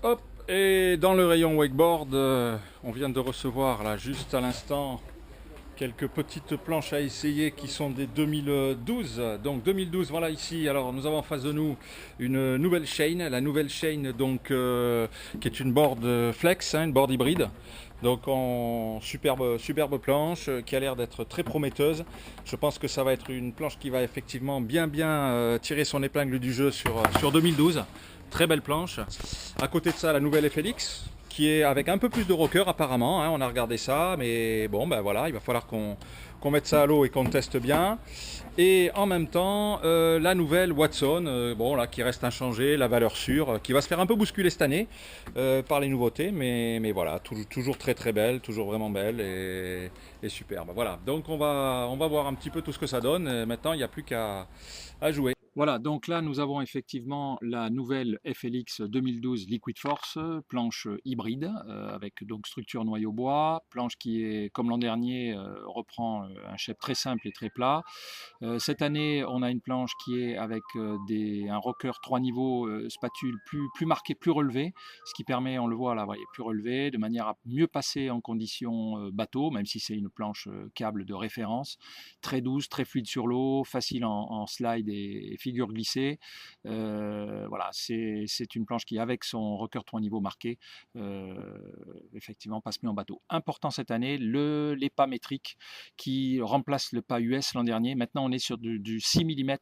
Hop, et dans le rayon wakeboard, on vient de recevoir là juste à l'instant quelques petites planches à essayer qui sont des 2012. Donc 2012, voilà ici. Alors nous avons en face de nous une nouvelle chaîne, la nouvelle chaîne donc qui est une board flex, hein, une board hybride. Donc en superbe planche qui a l'air d'être très prometteuse. Je pense que ça va être une planche qui va effectivement bien tirer son épingle du jeu sur 2012. Très belle planche. À côté de ça, la nouvelle FLX qui est avec un peu plus de rocker apparemment, hein, on a regardé ça, mais bon ben voilà, il va falloir qu'on mette ça à l'eau et qu'on teste bien. Et en même temps, la nouvelle Watson, bon là qui reste inchangée, la valeur sûre, qui va se faire un peu bousculer cette année par les nouveautés, mais voilà, toujours très belle, toujours vraiment belle et superbe. Voilà, donc on va voir un petit peu tout ce que ça donne. Maintenant, il n'y a plus qu'à jouer. Voilà, donc là nous avons effectivement la nouvelle FLX 2012 Liquid Force, planche hybride avec donc structure noyau bois, planche qui est comme l'an dernier reprend un shape très simple et très plat. Cette année on a une planche qui est avec un rocker 3 niveaux spatule plus marqué, plus relevé, ce qui permet, on le voit là, voyez, plus relevé, de manière à mieux passer en conditions bateau, même si c'est une planche câble de référence, très douce, très fluide sur l'eau, facile en slide et figure glissée. Voilà, c'est une planche qui, avec son rocker 3 niveaux marqué, effectivement passe mieux en bateau. Important cette année, les pas métriques qui remplacent le pas US l'an dernier. Maintenant, on est sur du 6 mm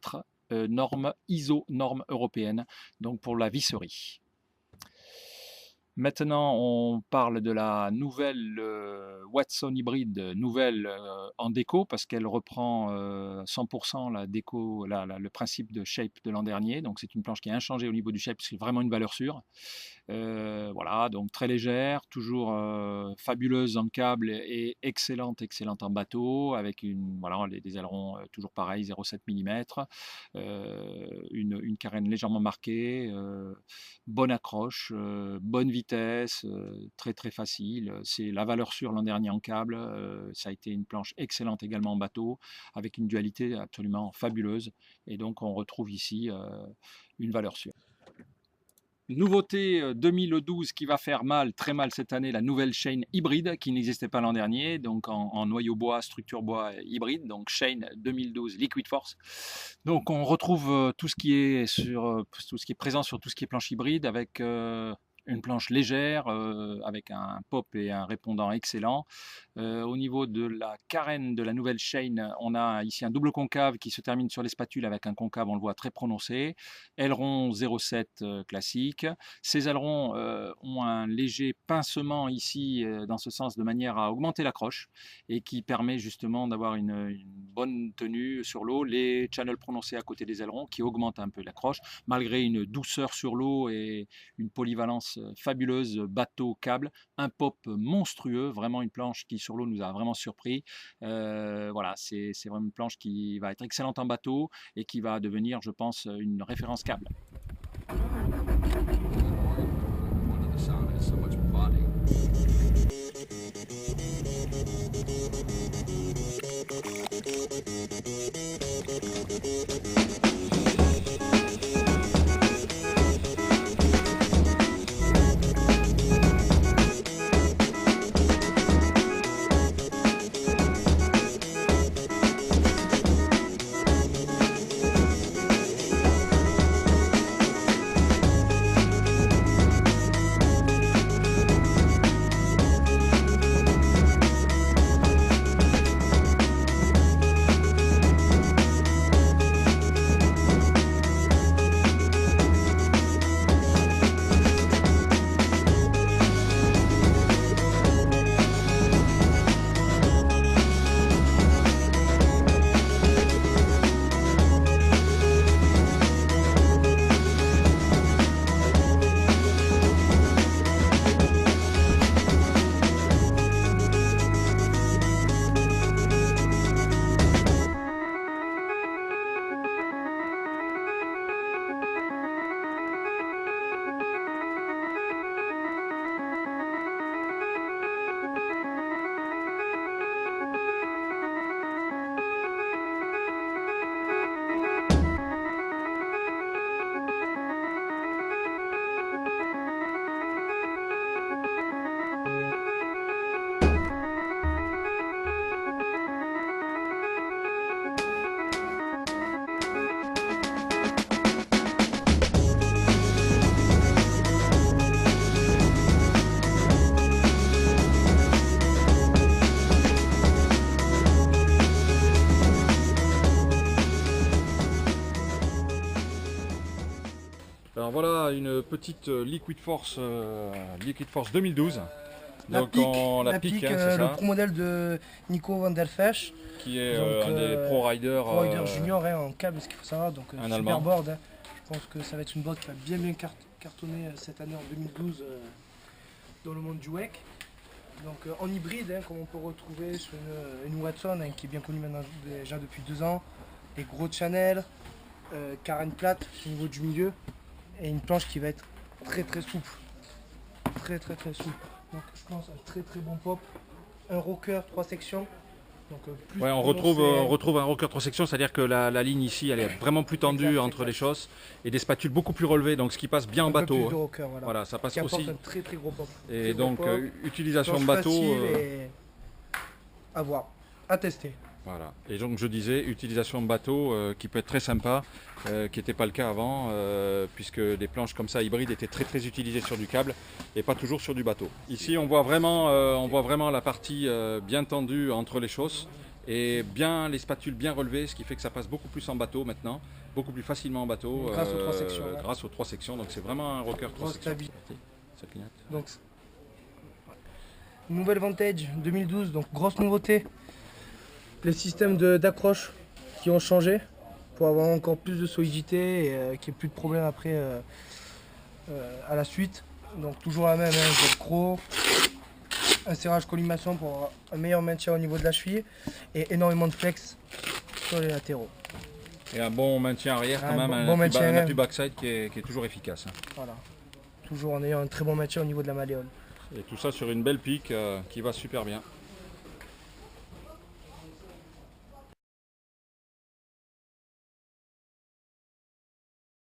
norme ISO, norme européenne, donc pour la visserie. Maintenant, on parle de la nouvelle Watson hybride, nouvelle en déco, parce qu'elle reprend 100% la déco, le principe de shape de l'an dernier. Donc, c'est une planche qui est inchangée au niveau du shape, c'est vraiment une valeur sûre. Voilà, donc très légère, toujours fabuleuse en câble et excellente en bateau, avec des ailerons toujours pareil, 0,7 mm, une carène légèrement marquée, bonne accroche, bonne vitesse, très facile. C'est la valeur sûre l'an dernier en câble. Ça a été une planche excellente également en bateau, avec une dualité absolument fabuleuse. Et donc on retrouve ici une valeur sûre. Nouveauté 2012 qui va faire très mal cette année, la nouvelle chaîne hybride qui n'existait pas l'an dernier, donc en noyau bois, structure bois hybride, donc chaîne 2012 Liquid Force. Donc on retrouve tout ce qui est présent sur tout ce qui est planche hybride avec une planche légère avec un pop et un répondant excellent. Au niveau de la carène de la nouvelle chaîne, on a ici un double concave qui se termine sur les spatules avec un concave, on le voit, très prononcé. Aileron 0,7 classique. Ces ailerons ont un léger pincement ici dans ce sens de manière à augmenter l'accroche et qui permet justement d'avoir une bonne tenue sur l'eau. Les channels prononcés à côté des ailerons qui augmentent un peu l'accroche malgré une douceur sur l'eau et une polyvalence fabuleuse bateau câble, un pop monstrueux, vraiment une planche qui sur l'eau nous a vraiment surpris. Voilà, c'est vraiment une planche qui va être excellente en bateau et qui va devenir, je pense, une référence câble. Alors voilà une petite Liquid Force 2012. Donc la pique, pique, hein, c'est le ça, pro modèle de Nico van der Fesch. qui est Donc, un des pro riders, Pro Rider junior hein, en câble, ce qu'il faut savoir. Donc un super Allemand. board. Hein. Je pense que ça va être une board qui va bien cartonner cette année en 2012 dans le monde du WEC. Donc en hybride, hein, comme on peut retrouver sur une Watson hein, qui est bien connue maintenant déjà depuis 2 ans. Des gros channels, carène plate au niveau du milieu et une planche qui va être très souple. Très souple. Donc je pense un très bon pop. Un rocker 3 sections. Donc, plus Ouais, on retrouve un rocker 3 sections, c'est-à-dire que la ligne ici elle est vraiment plus tendue entre les choses et des spatules beaucoup plus relevées, donc ce qui passe bien en bateau. Plus de rocker, Voilà, ça passe qui apporte aussi. un très gros pop. Et Très gros donc pop, utilisation de planche bateau. facile et à voir, à tester. Voilà. Et donc je disais utilisation de bateau qui peut être très sympa, qui n'était pas le cas avant, puisque des planches comme ça hybrides étaient très utilisées sur du câble et pas toujours sur du bateau. Ici on voit vraiment la partie bien tendue entre les choses et bien les spatules bien relevées, ce qui fait que ça passe beaucoup plus en bateau maintenant, beaucoup plus facilement en bateau. Grâce aux 3 sections. Ouais. Grâce aux 3 sections, donc c'est vraiment un rocker 3 sections. Ça clignote. Donc, nouvelle Vantage 2012, donc grosse nouveauté. Les systèmes d'accroche qui ont changé pour avoir encore plus de solidité et qu'il n'y ait plus de problème après à la suite. Donc toujours la même, hein, velcro, un serrage collimation pour avoir un meilleur maintien au niveau de la cheville et énormément de flex sur les latéraux. Et un bon maintien arrière quand même, un appui backside qui est toujours efficace. Hein. Voilà, toujours en ayant un très bon maintien au niveau de la malléole. Et tout ça sur une belle pique qui va super bien.